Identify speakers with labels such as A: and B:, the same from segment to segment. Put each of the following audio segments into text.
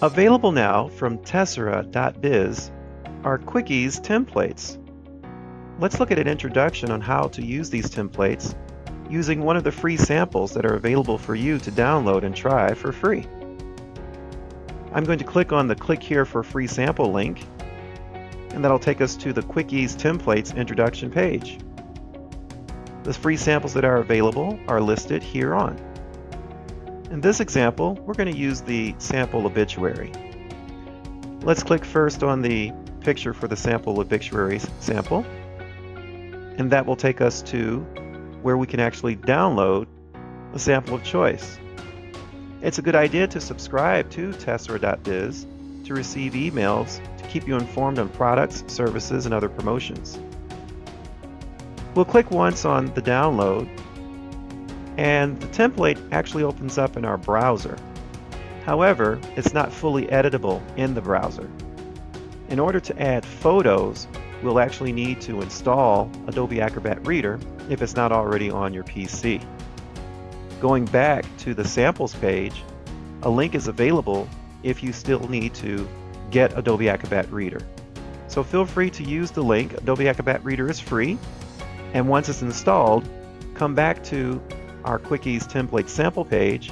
A: Available now from Tessera.biz are Quickies templates. Let's look at an introduction on how to use these templates using one of the free samples that are available for you to download and try for free. I'm going to click on the Click Here for Free Sample link, and that'll take us to the Quickies Templates introduction page. The free samples that are available are listed here on. In this example, we're going to use the sample obituary. Let's click first on the picture for the sample obituaries sample, and that will take us to where we can actually download a sample of choice. It's a good idea to subscribe to Tessera.biz to receive emails to keep you informed on products, services, and other promotions. We'll click once on the download, and the template actually opens up in our browser. However, it's not fully editable in the browser. In order to add photos, we'll actually need to install Adobe Acrobat Reader if it's not already on your PC. Going back to the samples page, a link is available if you still need to get Adobe Acrobat Reader. So feel free to use the link. Adobe Acrobat Reader is free, and once it's installed, come back to our Quickies template sample page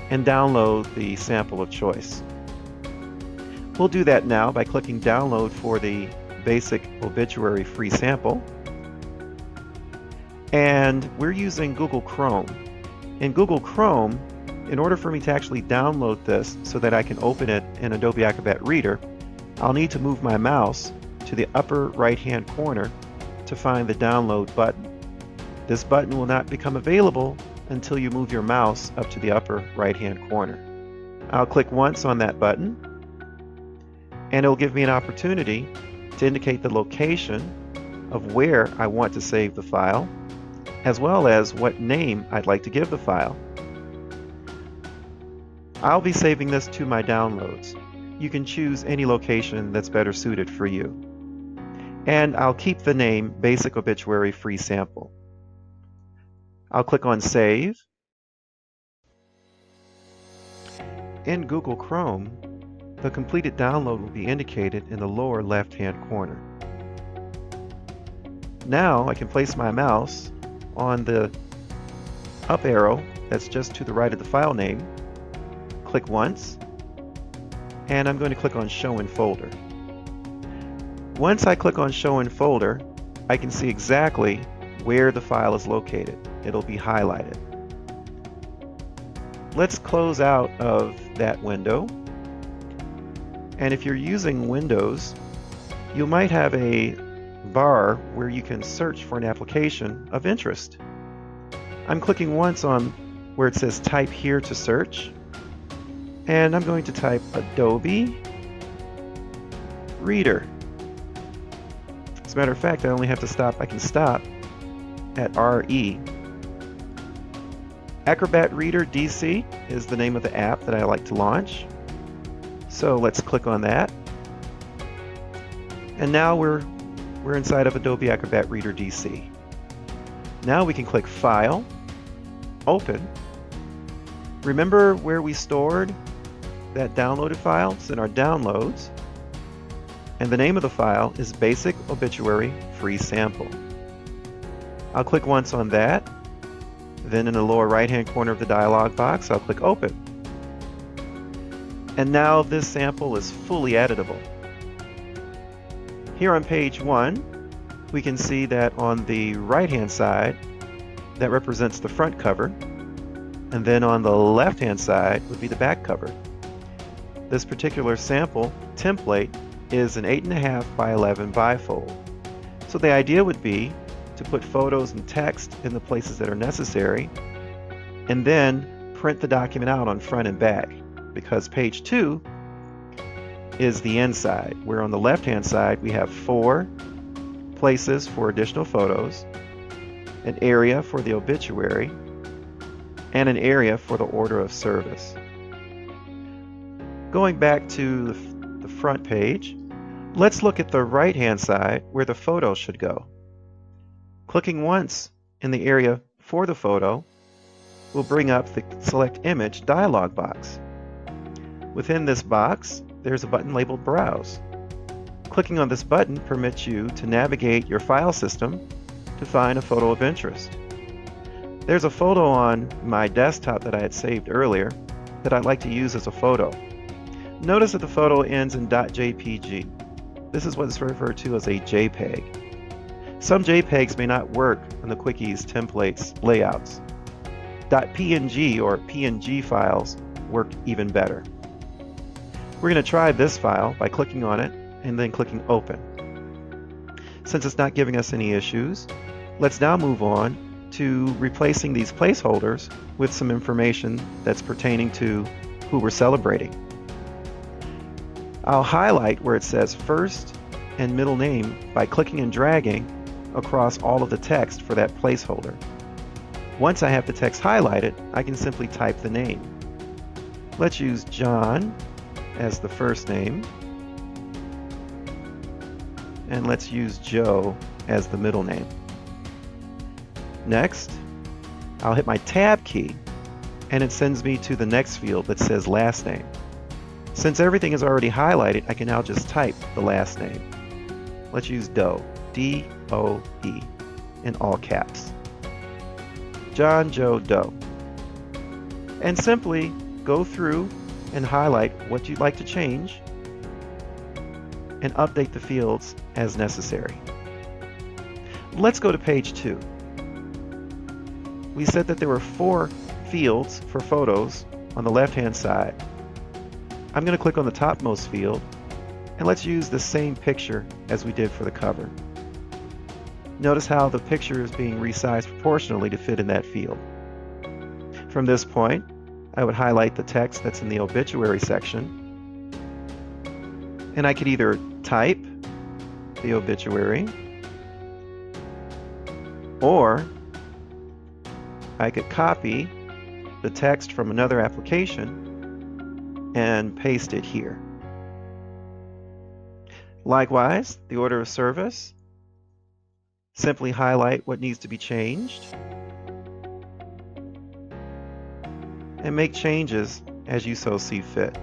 A: and download the sample of choice. We'll do that now by clicking download for the basic obituary free sample. And we're using Google Chrome. In Google Chrome, in order for me to actually download this so that I can open it in Adobe Acrobat Reader, I'll need to move my mouse to the upper right-hand corner to find the download button. This button will not become available until you move your mouse up to the upper right-hand corner. I'll click once on that button, and it'll give me an opportunity to indicate the location of where I want to save the file, as well as what name I'd like to give the file. I'll be saving this to my downloads. You can choose any location that's better suited for you. And I'll keep the name Basic Obituary Free Sample. I'll click on Save. In Google Chrome, the completed download will be indicated in the lower left-hand corner. Now I can place my mouse on the up arrow that's just to the right of the file name, click once, and I'm going to click on Show in Folder. Once I click on Show in Folder, I can see exactly where the file is located. It'll be highlighted. Let's close out of that window. And if you're using Windows, you might have a bar where you can search for an application of interest. I'm clicking once on where it says Type Here to search, and I'm going to type Adobe Reader. As a matter of fact, I can stop at RE. Acrobat Reader DC is the name of the app that I like to launch. So let's click on that. And now we're inside of Adobe Acrobat Reader DC. Now we can click File, Open. Remember where we stored that downloaded file? It's in our downloads. And the name of the file is Basic Obituary Free Sample. I'll click once on that. Then in the lower right-hand corner of the dialog box, I'll click Open. And now this sample is fully editable. Here on page 1, we can see that on the right-hand side, that represents the front cover, and then on the left-hand side would be the back cover. This particular sample template is an 8.5 by 11 bifold. So the idea would be to put photos and text in the places that are necessary, and then print the document out on front and back, because page 2 is the inside, where on the left-hand side we have 4 places for additional photos, an area for the obituary, and an area for the order of service. Going back to the front page, let's look at the right-hand side where the photo should go. Clicking once in the area for the photo will bring up the Select Image dialog box. Within this box, there's a button labeled Browse. Clicking on this button permits you to navigate your file system to find a photo of interest. There's a photo on my desktop that I had saved earlier that I'd like to use as a photo. Notice that the photo ends in .jpg. This is what is referred to as a JPEG. Some JPEGs may not work on the Quickies templates layouts. .png or PNG files work even better. We're going to try this file by clicking on it and then clicking Open. Since it's not giving us any issues, let's now move on to replacing these placeholders with some information that's pertaining to who we're celebrating. I'll highlight where it says first and middle name by clicking and dragging across all of the text for that placeholder. Once I have the text highlighted, I can simply type the name. Let's use John as the first name, and let's use Joe as the middle name. Next, I'll hit my Tab key, and it sends me to the next field that says last name. Since everything is already highlighted, I can now just type the last name. Let's use Doe, D-O-E, in all caps. John Joe Doe. And simply go through and highlight what you'd like to change and update the fields as necessary. Let's go to page 2. We said that there were 4 fields for photos on the left-hand side. I'm going to click on the topmost field, and let's use the same picture as we did for the cover. Notice how the picture is being resized proportionally to fit in that field. From this point, I would highlight the text that's in the obituary section, and I could either type the obituary, or I could copy the text from another application and paste it here. Likewise, the order of service, simply highlight what needs to be changed and make changes as you so see fit.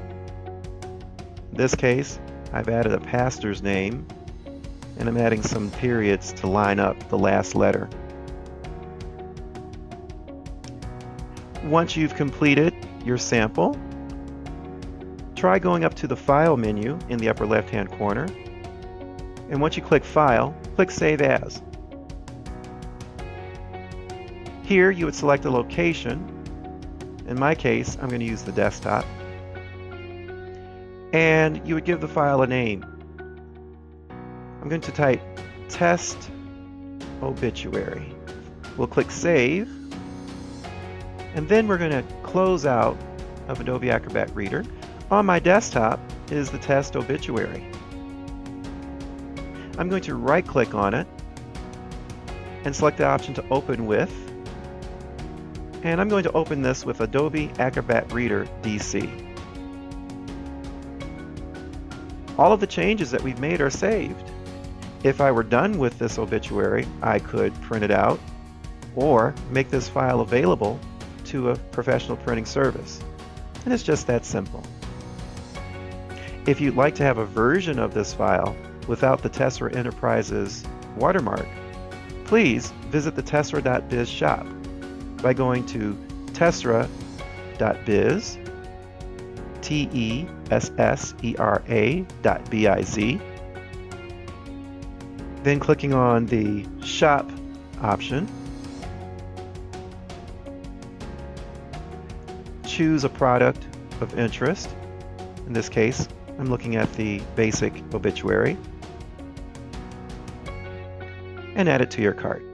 A: In this case, I've added a pastor's name, and I'm adding some periods to line up the last letter. Once you've completed your sample, try going up to the File menu in the upper left-hand corner, and once you click File, click Save As. Here you would select a location. In my case, I'm going to use the desktop, and you would give the file a name. I'm going to type Test Obituary. We'll click Save, and then we're going to close out of Adobe Acrobat Reader. On my desktop is the Test Obituary. I'm going to right-click on it and select the option to Open With, and I'm going to open this with Adobe Acrobat Reader DC. All of the changes that we've made are saved. If I were done with this obituary, I could print it out or make this file available to a professional printing service. And it's just that simple. If you'd like to have a version of this file without the Tessera Enterprises watermark, please visit the Tessera.biz shop by going to Tessera.biz, Tessera.biz, then clicking on the Shop option, choose a product of interest. In this case, I'm looking at the basic obituary, and add it to your cart.